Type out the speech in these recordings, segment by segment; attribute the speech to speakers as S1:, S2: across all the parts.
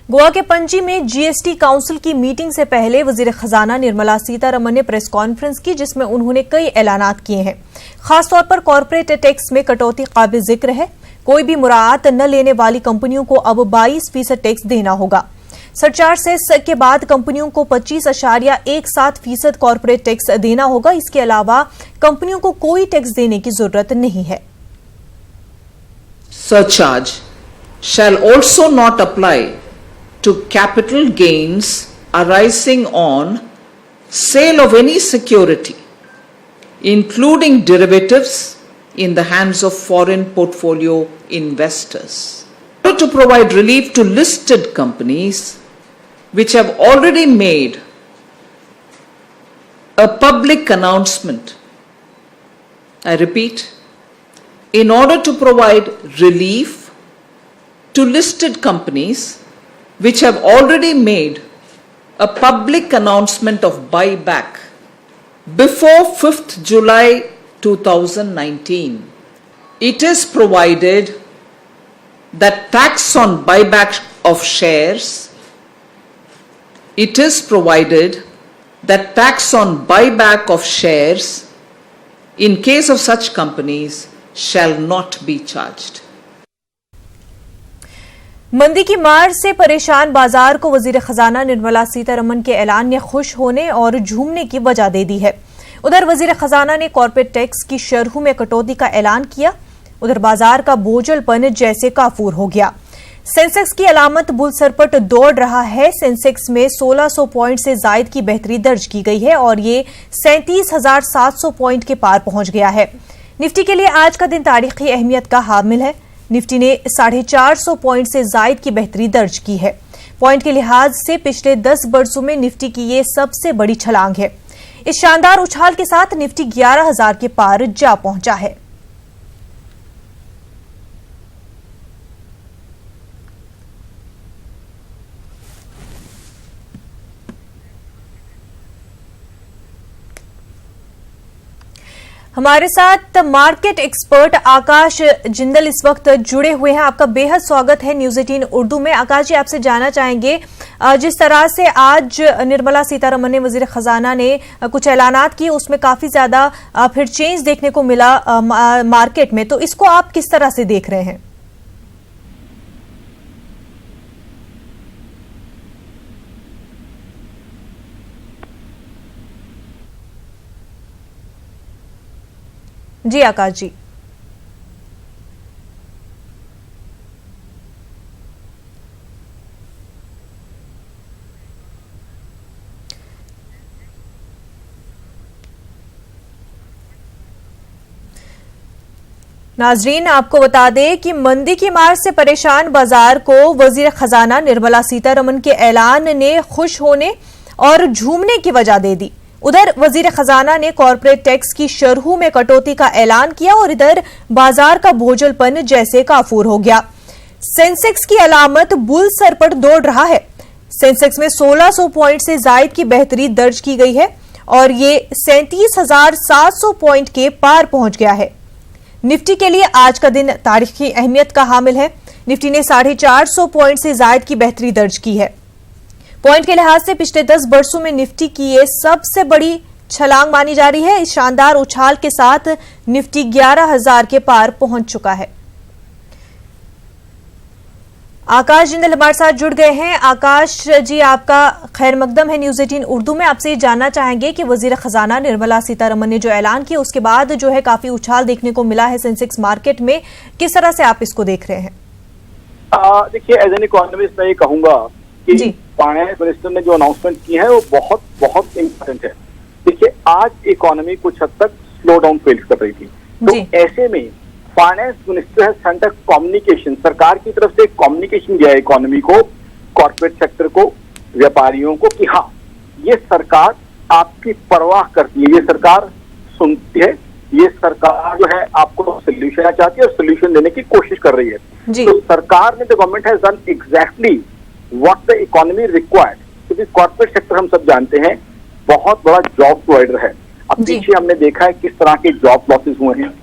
S1: गोवा के पणजी में GST council की मीटिंग से पहले वजीर खजाना निर्मला सीतारमण ने प्रेस कॉन्फ्रेंस की, जिसमें उन्होंने कई ऐलानात किए हैं। खासतौर पर कॉर्पोरेट टैक्स में कटौती काबिल जिक्र है। कोई भी मुराद न लेने वाली कंपनियों को अब 22% टैक्स देना होगा। सरचार्ज सेस के बाद कंपनियों को 25.17% कॉर्पोरेट टैक्स देना होगा। इसके अलावा कंपनियों को कोई टैक्स देने की जरूरत नहीं है।
S2: Surcharge shall also not apply to capital gains arising on sale of any security, including derivatives in the hands of foreign portfolio investors. To provide relief to listed companies which have already made a public announcement, I repeat, in order to provide relief to listed companies which have already made a public announcement of buyback before 5th July 2019, it is provided that tax on buyback of shares, it is provided that tax on buyback of shares in case of such companies shall not be charged.
S1: मंदी की मार से परेशान बाजार को वजीर खजाना निर्मला सीतारमण के ऐलान ने खुश होने और झूमने की वजह दे दी है। उधर वजीर खजाना ने कॉर्पोरेट टैक्स की शरहों में कटौती का ऐलान किया। उधर बाजार का बोझलपन जैसे काफूर हो गया। सेंसेक्स की अलामत बुल सरपट दौड़ रहा है। सेंसेक्स में 1600 पॉइंट से जायद की बेहतरी दर्ज की गई है और ये 37,700 पॉइंट के पार पहुंच गया है। निफ्टी के लिए आज का दिन तारीखी अहमियत का हामिल है। निफ्टी ने 450 पॉइंट से जायद की बेहतरी दर्ज की है। पॉइंट के लिहाज से पिछले 10 बरसों में निफ्टी की ये सबसे बड़ी छलांग है। इस शानदार उछाल के साथ निफ्टी 11,000 के पार जा पहुंचा है। हमारे साथ मार्केट एक्सपर्ट आकाश जिंदल इस वक्त जुड़े हुए हैं। आपका बेहद स्वागत है न्यूज 18 उर्दू में। आकाश जी, आपसे जानना चाहेंगे, जिस तरह से आज निर्मला सीतारमण ने वजीर खजाना ने कुछ ऐलानात किए, उसमें काफी ज्यादा फिर चेंज देखने को मिला मार्केट में, तो इसको आप किस तरह से देख रहे हैं? जी आकाश जी। नाजरीन, आपको बता दें कि मंदी की मार से परेशान बाजार को वजीर खजाना निर्मला सीतारमण के ऐलान ने खुश होने और झूमने की वजह दे दी। उधर वजीर खजाना ने कॉर्पोरेट टैक्स की शरहों में कटौती का ऐलान किया और इधर बाजार का बोझलपन जैसे काफूर हो गया। सेंसेक्स की अलामत बुल सरपट दौड़ रहा है। सेंसेक्स में 1600 पॉइंट से जायद की बेहतरी दर्ज की गई है और ये 37,700 पॉइंट के पार पहुंच गया है। निफ्टी के लिए आज का दिन तारीखी अहमियत का हामिल है। निफ्टी ने 450 पॉइंट से जायद की बेहतरी दर्ज की है। पॉइंट के लिहाज से पिछले 10 वर्षों में निफ्टी की ये सबसे बड़ी छलांग मानी जा रही है। इस शानदार उछाल के साथ निफ्टी 11,000 के पार पहुंच चुका है। आकाश जिंदल हमारे साथ जुड़ गए हैं। आकाश जी, आपका खैर मकदम है न्यूज 18 उर्दू में। आपसे ये जानना चाहेंगे कि वजीर खजाना निर्मला सीतारमण ने जो ऐलान किया, उसके बाद जो है काफी उछाल देखने को मिला है सेंसेक्स मार्केट में, किस तरह से आप इसको देख रहे हैं?
S3: देखिए, एज एन इकोनॉमिस्ट मैं ये कहूंगा कि फाइनेंस मिनिस्टर ने जो अनाउंसमेंट की है वो बहुत बहुत इंपॉर्टेंट है। देखिए, आज इकोनॉमी कुछ हद तक स्लो डाउन फेल कर रही थी, तो ऐसे में फाइनेंस मिनिस्टर है सेंटर कम्युनिकेशन, सरकार की तरफ से कम्युनिकेशन दिया है इकोनॉमी को, कॉर्पोरेट सेक्टर को, व्यापारियों को कि हाँ, ये सरकार आपकी परवाह करती है, ये सरकार सुनती है, ये सरकार जो है आपको सोल्यूशन चाहती है और सोल्यूशन देने की कोशिश कर रही है। तो सरकार ने, the government has done exactly what the economy required, क्योंकि कॉर्पोरेट सेक्टर हम सब जानते हैं बहुत बड़ा जॉब प्रोवाइडर है। अब पीछे हमने देखा है किस तरह के जॉब लॉसेज हुए हैं।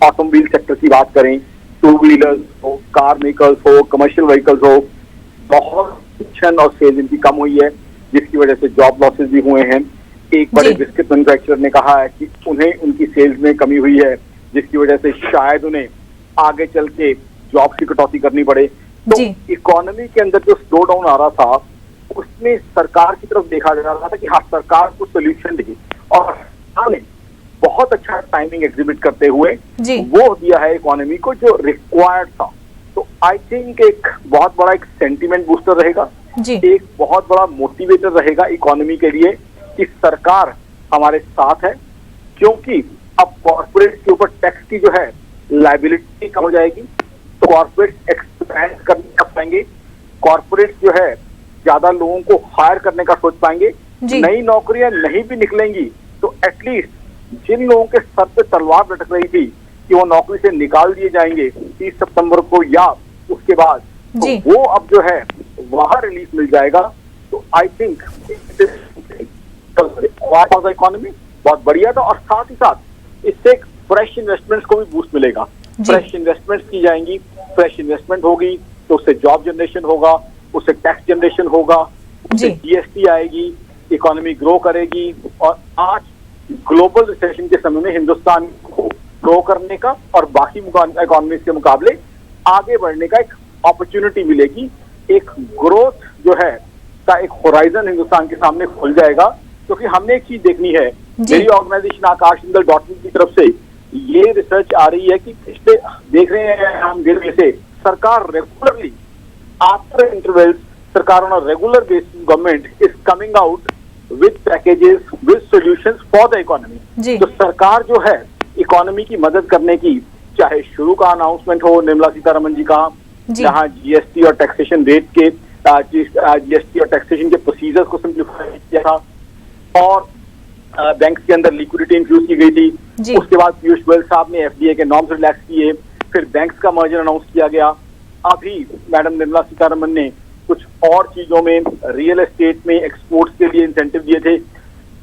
S3: ऑटोमोबाइल सेक्टर की बात करें, टू व्हीलर्स हो, कार मेकर्स हो, कमर्शियल व्हीकल्स हो, बहुत प्रोडक्शन और सेल इनकी कम हुई है, जिसकी वजह से जॉब लॉसेस भी हुए हैं। एक बड़े बिस्किट मैन्युफैक्चरर ने कहा है कि उन्हें उनकी सेल्स में कमी हुई है, जिसकी वजह से शायद उन्हें आगे चल के जॉब की कटौती करनी पड़े। तो इकोनॉमी के अंदर जो स्लो डाउन आ रहा था उसमें सरकार की तरफ देखा जा रहा था कि हाँ, सरकार को सोल्यूशन देगी, और सरकार ने बहुत अच्छा टाइमिंग एग्जिबिट करते हुए वो दिया है इकोनॉमी को जो रिक्वायर्ड था। तो आई थिंक एक बहुत बड़ा एक सेंटीमेंट बूस्टर रहेगा, एक बहुत बड़ा मोटिवेटर रहेगा इकोनॉमी के लिए कि सरकार हमारे साथ है, क्योंकि अब कॉर्पोरेट के ऊपर टैक्स की जो है लायबिलिटी कम हो जाएगी, तो कॉर्पोरेट एक्सपैंड करने का पाएंगे, कॉर्पोरेट जो है ज्यादा लोगों को हायर करने का सोच पाएंगे, नई नौकरियां नहीं भी निकलेंगी तो एटलीस्ट जिन लोगों के सर पे तलवार लटक रही थी कि वो नौकरी से निकाल दिए जाएंगे 30 सितंबर को या उसके बाद, तो वो अब जो है वहां रिलीफ मिल जाएगा। तो आई थिंक इकोनॉमी बहुत बढ़िया था, और साथ ही साथ इससे एक फ्रेश इन्वेस्टमेंट्स को भी बूस्ट मिलेगा। फ्रेश इन्वेस्टमेंट्स की जाएंगी, फ्रेश इन्वेस्टमेंट होगी तो उससे जॉब जनरेशन होगा, उससे टैक्स जनरेशन होगा, उससे जीएसटी आएगी, इकोनॉमी ग्रो करेगी, और आज ग्लोबल रिसेशन के समय में हिंदुस्तान को ग्रो करने का और बाकी इकोनॉमीज के मुकाबले आगे बढ़ने का एक अपॉर्चुनिटी मिलेगी। एक ग्रोथ जो है का एक होराइजन हिंदुस्तान के सामने खुल जाएगा, क्योंकि हमने एक चीज देखनी है, मेरी ऑर्गेनाइजेशन आकाशमंडल.in की तरफ से ये रिसर्च आ रही है कि पिछले देख रहे हैं हम गिरने से सरकार रेगुलरली आफ्टर इंटरवल्स, सरकार on a regular basis government is coming out with packages with solutions for the economy. तो सरकार जो है इकोनॉमी की मदद करने की, चाहे शुरू का अनाउंसमेंट हो निर्मला सीतारमण जी का, जहां जीएसटी और टैक्सेशन रेट के जीएसटी और टैक्सेशन के प्रोसीजर्स को सिंप्लीफाई किया था, और बैंक के अंदर लिक्विडिटी इंफ्यूज की गई थी। उसके बाद पीयूष गोयल साहब ने एफडीए के नॉर्म्स रिलैक्स किए, फिर बैंक्स का मर्जर अनाउंस किया गया। अभी मैडम निर्मला सीतारमण ने कुछ और चीजों में, रियल एस्टेट में एक्सपोर्ट्स के लिए इंसेंटिव दिए थे,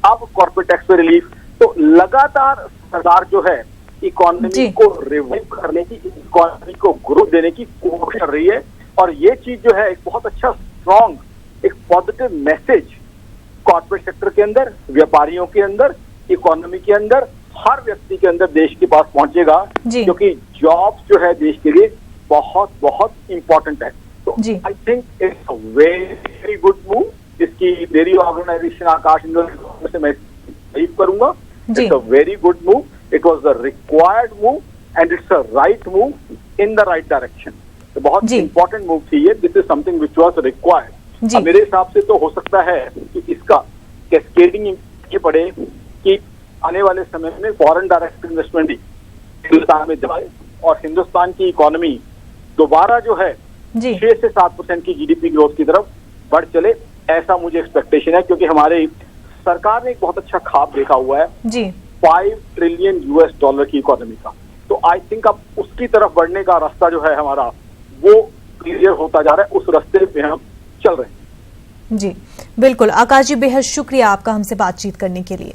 S3: अब कॉर्पोरेट टैक्स पे रिलीफ। तो लगातार सरकार जो है इकोनॉमी को रिवाइव करने की, इकोनॉमी को ग्रोथ देने की कोशिश कर रही है, और ये चीज जो है एक बहुत अच्छा स्ट्रॉन्ग एक पॉजिटिव मैसेज कॉर्पोरेट सेक्टर के अंदर, व्यापारियों के अंदर, इकोनॉमी के अंदर, हर व्यक्ति के अंदर देश के पास पहुंचेगा, क्योंकि जॉब्स जो है देश के लिए बहुत बहुत इंपॉर्टेंट है। तो I think it's a very good move. इसकी मेरी ऑर्गेनाइजेशन आकाश इंडस्ट्री से मैं तारीफ करूंगा। It's a very good move, it was the required move and it's a right move in the right direction. तो बहुत इंपॉर्टेंट मूव थी ये, this is something which was required. मेरे हिसाब से तो हो सकता है कि इसका कैस्केडिंग ये पड़े कि आने वाले समय में फॉरेन डायरेक्ट इन्वेस्टमेंट ही हिंदुस्तान में जाए, और हिंदुस्तान की इकोनॉमी दोबारा जो है 6 से 7% की जीडीपी ग्रोथ की तरफ बढ़ चले, ऐसा मुझे एक्सपेक्टेशन है। क्योंकि हमारे सरकार ने एक बहुत अच्छा ख्वाब देखा हुआ है $5 ट्रिलियन की इकोनॉमी का। तो आई थिंक अब उसकी तरफ बढ़ने का रास्ता जो है हमारा वो क्लियर होता जा रहा है, उस रास्ते पे हम चल रहे हैं।
S1: जी बिल्कुल आकाश जी, बेहद शुक्रिया आपका हमसे बातचीत करने के लिए।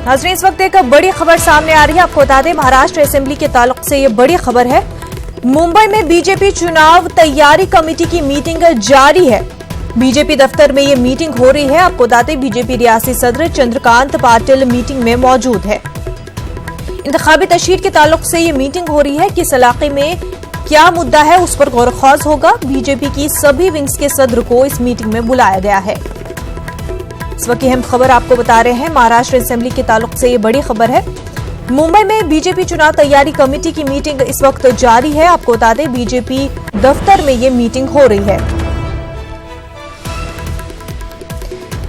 S1: नाज़रीन, इस वक्त एक बड़ी खबर सामने आ रही है। आपको बता दें, महाराष्ट्र असेंबली के ताल्लुक से ये बड़ी खबर है। मुंबई में बीजेपी चुनाव तैयारी कमेटी की मीटिंग जारी है। बीजेपी दफ्तर में ये मीटिंग हो रही है। आपको बता दें, बीजेपी रियासी सदर चंद्रकांत पाटिल मीटिंग में मौजूद है। इंतखाबी तशहीर के ताल्लुक से ये मीटिंग हो रही है। किस इलाके में क्या मुद्दा है उस पर गौर-ख्वाज होगा। बीजेपी की सभी विंग्स के सदर को इस मीटिंग में बुलाया गया है। इस वक्त अहम खबर आपको बता रहे हैं, महाराष्ट्र असेंबली के ताल्लुक से ये बड़ी खबर है। मुंबई में बीजेपी चुनाव तैयारी कमेटी की मीटिंग इस वक्त जारी है। आपको बता दें, बीजेपी दफ्तर में ये मीटिंग हो रही है।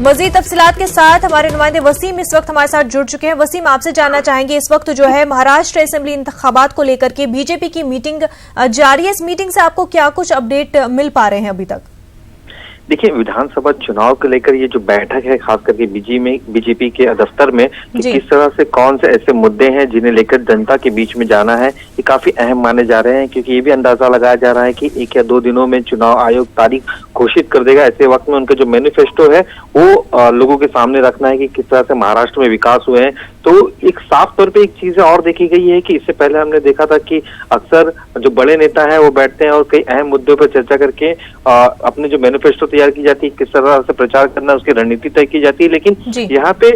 S1: मजीद तफसीलात के साथ हमारे नुमाइंदे वसीम इस वक्त हमारे साथ जुड़ चुके हैं। वसीम, आपसे जानना चाहेंगे, इस वक्त जो है महाराष्ट्र असेंबली इंतखाबात को लेकर के बीजेपी की मीटिंग जारी है। इस मीटिंग से आपको क्या कुछ अपडेट मिल पा रहे हैं अभी तक?
S4: देखिए, विधानसभा चुनाव को लेकर ये जो बैठक है, खास करके बीजेपी के दफ्तर में, कि किस तरह से कौन से ऐसे मुद्दे हैं जिन्हें लेकर जनता के बीच में जाना है, ये काफी अहम माने जा रहे हैं। क्योंकि ये भी अंदाजा लगाया जा रहा है कि 1 या 2 दिनों में चुनाव आयोग तारीख घोषित कर देगा। ऐसे वक्त में उनका जो मैनिफेस्टो है वो लोगों के सामने रखना है कि किस तरह से महाराष्ट्र में विकास हुए हैं। तो एक साफ तौर पे एक चीज और देखी गई है कि इससे पहले हमने देखा था कि अक्सर जो बड़े नेता है वो बैठते हैं और कई अहम मुद्दों पर चर्चा करके अपने जो मैनिफेस्टो तैयार की जाती है, किस तरह से प्रचार करना, उसकी रणनीति तय की जाती है। लेकिन यहाँ पे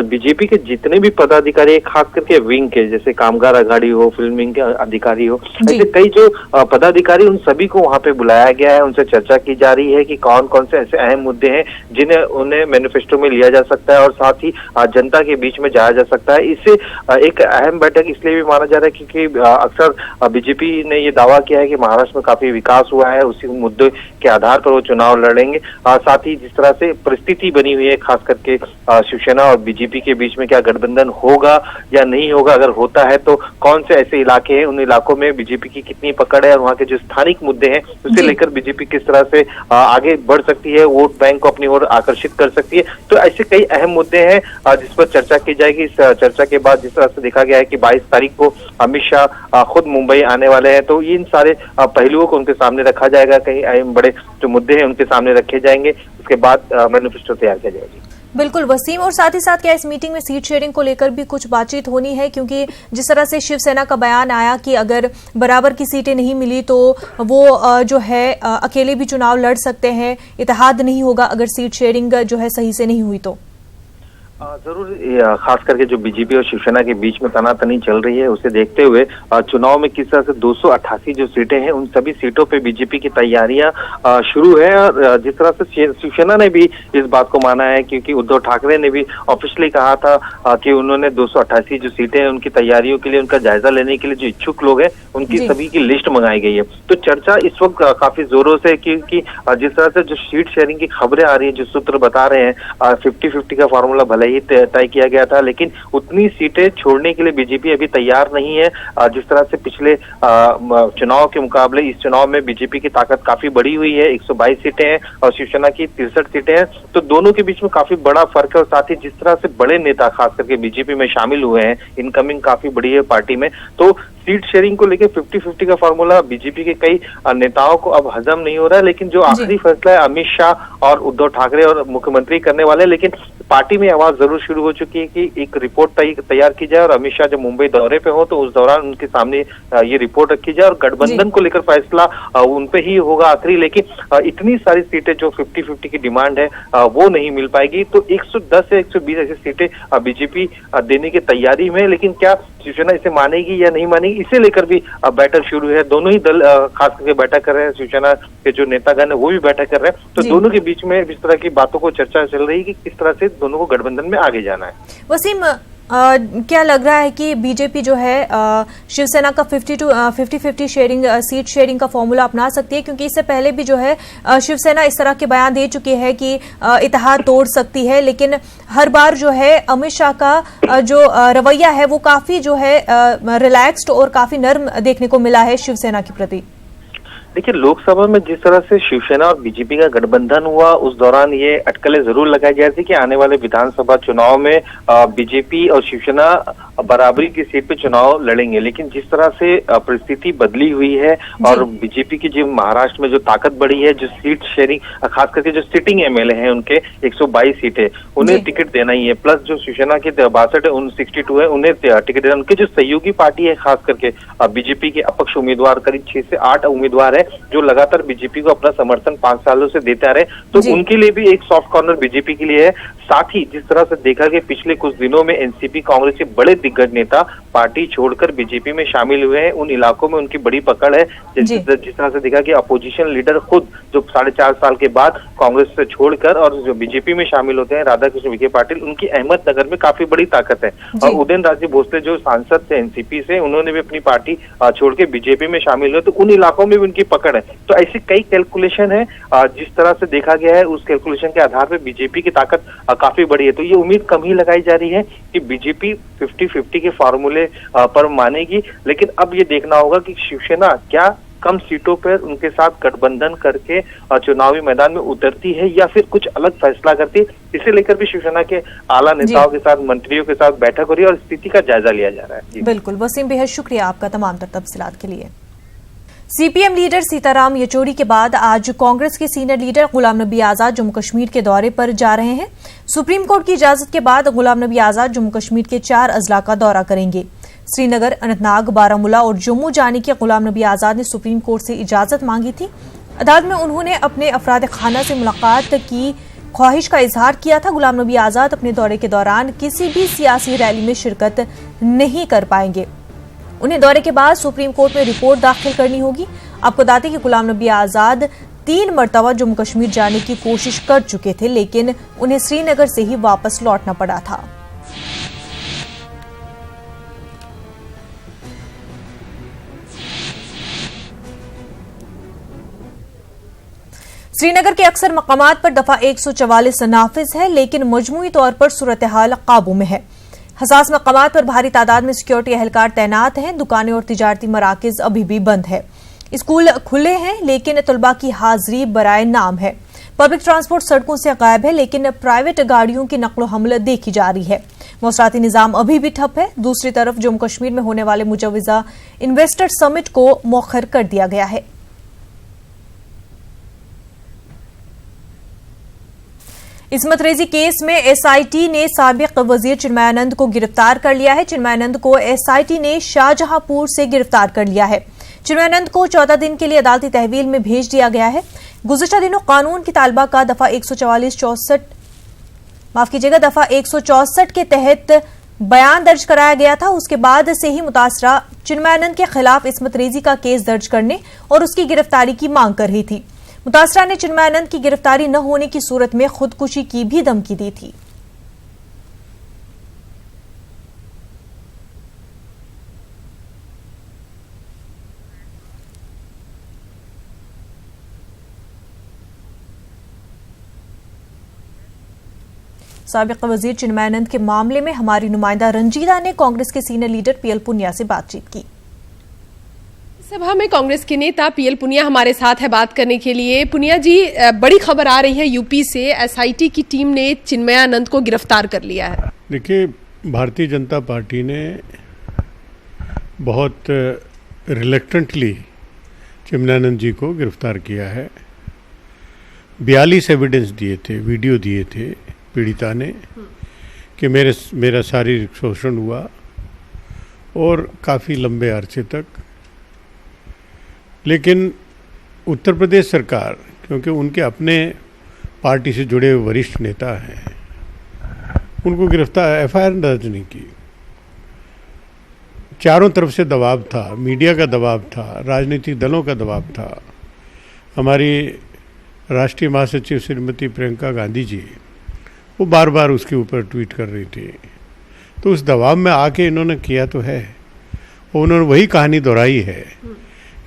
S4: बीजेपी के जितने भी पदाधिकारी, खास करके विंग के, जैसे कामगार अघाड़ी हो, फिल्म विंग के अधिकारी हो, ऐसे कई जो पदाधिकारी, उन सभी को वहां पे बुलाया गया है, उनसे चर्चा की जा रही है कि कौन कौन से ऐसे अहम मुद्दे हैं जिन्हें उन्हें मैनिफेस्टो में लिया जा सकता है और साथ ही जनता के बीच में जाया जा सकता है। इससे एक अहम बैठक इसलिए भी माना जा रहा है क्योंकि अक्सर बीजेपी ने ये दावा किया है कि महाराष्ट्र में काफी विकास हुआ है, उसी मुद्दे के आधार पर वो चुनाव लड़ेंगे। साथ ही जिस तरह से परिस्थिति बनी हुई है, खास करके शिवसेना और बीजेपी के बीच में क्या गठबंधन होगा या नहीं होगा, अगर होता है तो कौन से ऐसे इलाके हैं, उन इलाकों में बीजेपी की कितनी पकड़ है और वहाँ के जो स्थानिक मुद्दे हैं उसे लेकर बीजेपी किस तरह से आगे बढ़ सकती है, वोट बैंक को अपनी ओर आकर्षित कर सकती है। तो ऐसे कई अहम मुद्दे हैं जिस पर चर्चा की जाएगी। इस चर्चा के बाद जिस तरह से देखा गया है कि 22 तारीख को अमित शाह खुद मुंबई आने वाले हैं, तो इन सारे पहलुओं को उनके सामने रखा जाएगा। कई अहम बड़े जो मुद्दे हैं उनके सामने रखे जाएंगे, उसके बाद मैनिफेस्टो तैयार किया जाएगी।
S1: बिल्कुल वसीम, और साथ ही साथ क्या इस मीटिंग में सीट शेयरिंग को लेकर भी कुछ बातचीत होनी है? क्योंकि जिस तरह से शिवसेना का बयान आया कि अगर बराबर की सीटें नहीं मिली तो वो जो है अकेले भी चुनाव लड़ सकते हैं, इत्तेहाद नहीं होगा अगर सीट शेयरिंग जो है सही से नहीं हुई तो।
S4: जरूर, खास करके जो बीजेपी और शिवसेना के बीच में तनातनी चल रही है उसे देखते हुए चुनाव में किस तरह से 288 जो सीटें हैं उन सभी सीटों पे बीजेपी की तैयारियां शुरू है। और जिस तरह से शिवसेना ने भी इस बात को माना है, क्योंकि उद्धव ठाकरे ने भी ऑफिशियली कहा था कि उन्होंने 288 जो सीटें हैं उनकी तैयारियों के लिए, उनका जायजा लेने के लिए जो इच्छुक लोग हैं उनकी सभी की लिस्ट मंगाई गई है। तो चर्चा इस वक्त काफी जोरों से, क्योंकि जिस तरह से जो सीट शेयरिंग की खबरें आ रही है, जो सूत्र बता रहे हैं 50-50 का फॉर्मूला भले ही तय किया गया था, लेकिन उतनी सीटें छोड़ने के लिए बीजेपी अभी तैयार नहीं है। जिस तरह से पिछले चुनाव के मुकाबले इस चुनाव में बीजेपी की ताकत काफी बढ़ी हुई है, 122 सीटें हैं और शिवसेना की 63 सीटें हैं, तो दोनों के बीच में काफी बड़ा फर्क है। और साथ ही जिस तरह से बड़े नेता खास करके बीजेपी में शामिल हुए हैं, इनकमिंग काफी बड़ी है पार्टी में, तो सीट शेयरिंग को लेकर 50-50 का फॉर्मूला बीजेपी के कई नेताओं को अब हजम नहीं हो रहा है। लेकिन जो आखिरी फैसला है अमित शाह और उद्धव ठाकरे और मुख्यमंत्री करने वाले, लेकिन पार्टी में आवाज जरूर शुरू हो चुकी है कि एक रिपोर्ट तैयार की जाए और अमित शाह जब मुंबई दौरे पे हो तो उस दौरान उनके सामने ये रिपोर्ट रखी जाए और गठबंधन को लेकर फैसला उन पे ही होगा आखिरी। लेकिन इतनी सारी सीटें जो 50-50 की डिमांड है वो नहीं मिल पाएगी। तो 110 से 120 ऐसी सीटें बीजेपी देने की तैयारी में, लेकिन क्या शिवसेना इसे मानेगी या नहीं मानेगी, इसे लेकर भी बैठक शुरू है। दोनों ही दल खास करके बैठक कर रहे हैं, शिवसेना के जो नेतागण है वो भी बैठक कर रहे हैं। तो दोनों के बीच में इस तरह की बातों को चर्चा चल रही है कि किस तरह से दोनों को गठबंधन में आगे जाना है।
S1: वसीम, क्या लग रहा है कि बीजेपी जो है शिवसेना का 50-50 शेयरिंग, सीट शेयरिंग का फॉर्मूला अपना सकती है? क्योंकि इससे पहले भी जो है शिवसेना इस तरह के बयान दे चुकी है कि इत्तेहाद तोड़ सकती है, लेकिन हर बार जो है अमित शाह का जो रवैया है वो काफी जो है रिलैक्स्ड और काफी नर्म देखने को मिला है शिवसेना के प्रति।
S4: देखिए, लोकसभा में जिस तरह से शिवसेना और बीजेपी का गठबंधन हुआ उस दौरान ये अटकलें जरूर लगाई जा रही थी कि आने वाले विधानसभा चुनाव में बीजेपी और शिवसेना बराबरी की सीट पे चुनाव लड़ेंगे। लेकिन जिस तरह से परिस्थिति बदली हुई है और बीजेपी की जो महाराष्ट्र में जो ताकत बढ़ी है, जो सीट शेयरिंग, खास करके जो सिटिंग एमएलए हैं उनके 122 सीटें, उन्हें टिकट देना ही है, प्लस जो शिवसेना के 62 है, 62 है, उन्हें टिकट देना। उनके जो सहयोगी पार्टी है, खास करके बीजेपी के अपक्ष उम्मीदवार करीब 6 से 8 उम्मीदवार है जो लगातार बीजेपी को अपना समर्थन 5 सालों से देते आ रहे हैं, तो उनके लिए भी एक सॉफ्ट कॉर्नर बीजेपी के लिए है। साथ ही जिस तरह से देखा गया पिछले कुछ दिनों में एनसीपी कांग्रेस के बड़े दिग्गज नेता पार्टी छोड़कर बीजेपी में शामिल हुए हैं, उन इलाकों में उनकी बड़ी पकड़ है। जिस तरह से देखा गया अपोजिशन लीडर खुद जो 4.5 साल के बाद कांग्रेस से छोड़कर और जो बीजेपी में शामिल होते हैं, राधाकृष्ण विखे पाटिल, उनकी अहमदनगर में काफी बड़ी ताकत है। और उदयन राजे भोसले जो सांसद थे एनसीपी से, उन्होंने भी अपनी पार्टी छोड़ के बीजेपी में शामिल हुए, तो उन इलाकों में भी उनकी पकड़ है। तो ऐसी कई कैलकुलेशन है, जिस तरह से देखा गया है उस कैलकुलेशन के आधार पर बीजेपी की ताकत काफी बड़ी है। तो ये उम्मीद कम ही लगाई जा रही है कि बीजेपी 50-50 के फॉर्मूले पर मानेगी। लेकिन अब ये देखना होगा कि शिवसेना क्या कम सीटों पर उनके साथ गठबंधन करके चुनावी मैदान में उतरती है या फिर कुछ अलग फैसला करती है। इसे लेकर भी शिवसेना के आला नेताओं के साथ, मंत्रियों के साथ बैठक हो रही है और स्थिति का जायजा लिया जा रहा है।
S1: बिल्कुल वसीम, बेहद शुक्रिया आपका तमाम तफसीलात के लिए। सीपीएम लीडर सीताराम येचुरी के बाद आज कांग्रेस के सीनियर लीडर गुलाम नबी आजाद जम्मू कश्मीर के दौरे पर जा रहे हैं। सुप्रीम कोर्ट की इजाजत के बाद गुलाम नबी आजाद जम्मू कश्मीर के 4 अजला का दौरा करेंगे। श्रीनगर, अनंतनाग, बारामूला और जम्मू जाने की गुलाम नबी आजाद ने सुप्रीम कोर्ट से इजाजत मांगी थी। अदालत में उन्होंने अपने अफराद खाना से मुलाकात की ख्वाहिश का इजहार किया था। गुलाम नबी आजाद अपने दौरे के दौरान किसी भी सियासी रैली में शिरकत नहीं कर पाएंगे। उन्हें दौरे के बाद सुप्रीम कोर्ट में रिपोर्ट दाखिल करनी होगी। आपको बता दें कि गुलाम नबी आजाद 3 मरतबा जम्मू कश्मीर जाने की कोशिश कर चुके थे, लेकिन उन्हें श्रीनगर से ही वापस लौटना पड़ा था। श्रीनगर के अक्सर मकामात पर दफा 144 नाफिज है, लेकिन मजमूई तौर पर सूरत हाल काबू में है। हसास मकामात पर भारी तादाद में सिक्योरिटी एहलकार तैनात हैं। दुकानें और तिजारती मराकिज अभी भी बंद है। स्कूल खुले हैं, लेकिन तलबा की हाजिरी बराए नाम है। पब्लिक ट्रांसपोर्ट सड़कों से गायब है, लेकिन प्राइवेट गाड़ियों की नकलो हमल देखी जा रही है। मौसराती निजाम अभी भी ठप है। दूसरी तरफ जम्मू कश्मीर में होने वाले मुजव्वजा इन्वेस्टर समिट को मौखर कर दिया गया है। इस्मत रेजी केस में एसआईटी ने साबिक वजीर चिन्मयानंद को गिरफ्तार कर लिया है। चिन्मयानंद को एसआईटी ने शाहजहांपुर से गिरफ्तार कर लिया है। चिन्मयानंद को 14 दिन के लिए अदालती तहवील में भेज दिया गया है। गुज़िश्ता दिनों कानून की तालबा का दफा 164 के तहत बयान दर्ज कराया गया था। उसके बाद से ही मुतासरा चिन्मयानंद के खिलाफ इस्मत रेजी का केस दर्ज करने और उसकी गिरफ्तारी की मांग कर रही थी। मुतासरा ने चिन्मयानंद की गिरफ्तारी न होने की सूरत में खुदकुशी की भी धमकी दी थी। साबिक वजीर चिन्मयानंद के मामले में हमारी नुमाइंदा रंजीदा ने कांग्रेस के सीनियर लीडर पीएल पुनिया से बातचीत की।
S5: सभा में कांग्रेस के नेता पीएल पुनिया हमारे साथ है बात करने के लिए। पुनिया जी, बड़ी खबर आ रही है यूपी से, एसआईटी की टीम ने चिन्मयानंद को गिरफ्तार कर लिया है।
S6: देखिए, भारतीय जनता पार्टी ने बहुत रिलेक्टेंटली चिन्मयानंद जी को गिरफ्तार किया है। 42 एविडेंस दिए थे, वीडियो दिए थे पीड़िता ने कि मेरा शारीरिक शोषण हुआ और काफ़ी लंबे अरसे तक। लेकिन उत्तर प्रदेश सरकार, क्योंकि उनके अपने पार्टी से जुड़े हुए वरिष्ठ नेता हैं, उनको गिरफ्तार एफआईआर दर्ज नहीं की। चारों तरफ से दबाव था, मीडिया का दबाव था, राजनीतिक दलों का दबाव था। हमारी राष्ट्रीय महासचिव श्रीमती प्रियंका गांधी जी, वो बार बार उसके ऊपर ट्वीट कर रही थी। तो उस दबाव में आके इन्होंने किया तो है, और उन्होंने वही कहानी दोहराई है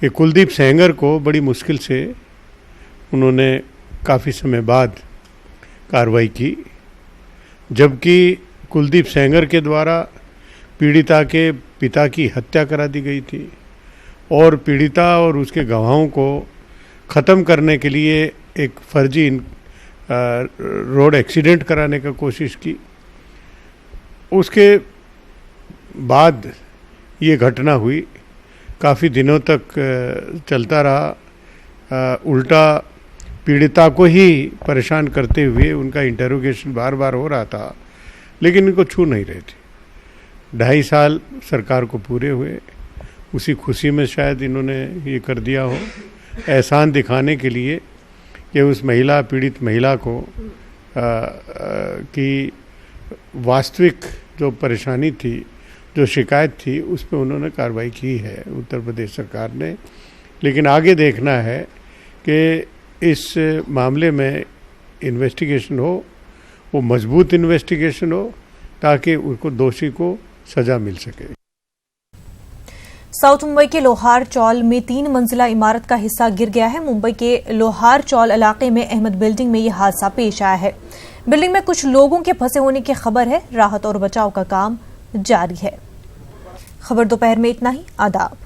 S6: कि कुलदीप सेंगर को बड़ी मुश्किल से उन्होंने काफ़ी समय बाद कार्रवाई की, जबकि कुलदीप सेंगर के द्वारा पीड़िता के पिता की हत्या करा दी गई थी और पीड़िता और उसके गवाहों को ख़त्म करने के लिए एक फर्जी रोड एक्सीडेंट कराने का कोशिश की। उसके बाद ये घटना हुई, काफ़ी दिनों तक चलता रहा। उल्टा पीड़िता को ही परेशान करते हुए उनका इंटरोगेशन बार बार हो रहा था, लेकिन इनको छू नहीं रहे थे। 2.5 साल सरकार को पूरे हुए, उसी खुशी में शायद इन्होंने ये कर दिया हो, एहसान दिखाने के लिए कि उस महिला, पीड़ित महिला को की वास्तविक जो परेशानी थी, जो शिकायत थी, उस पर उन्होंने कार्रवाई की है उत्तर प्रदेश सरकार ने। लेकिन आगे देखना है कि इस मामले में इन्वेस्टिगेशन हो, वो मजबूत इन्वेस्टिगेशन हो, ताकि उनको दोषी को सजा मिल सके।
S1: साउथ मुंबई के लोहार चौल में 3 मंजिला इमारत का हिस्सा गिर गया है। मुंबई के लोहार चौल इलाके में अहमद बिल्डिंग में यह हादसा पेश आया है। बिल्डिंग में कुछ लोगों के फंसे होने की खबर है। राहत और बचाव का काम जारी है। खबर दोपहर में इतना ही। आदाब।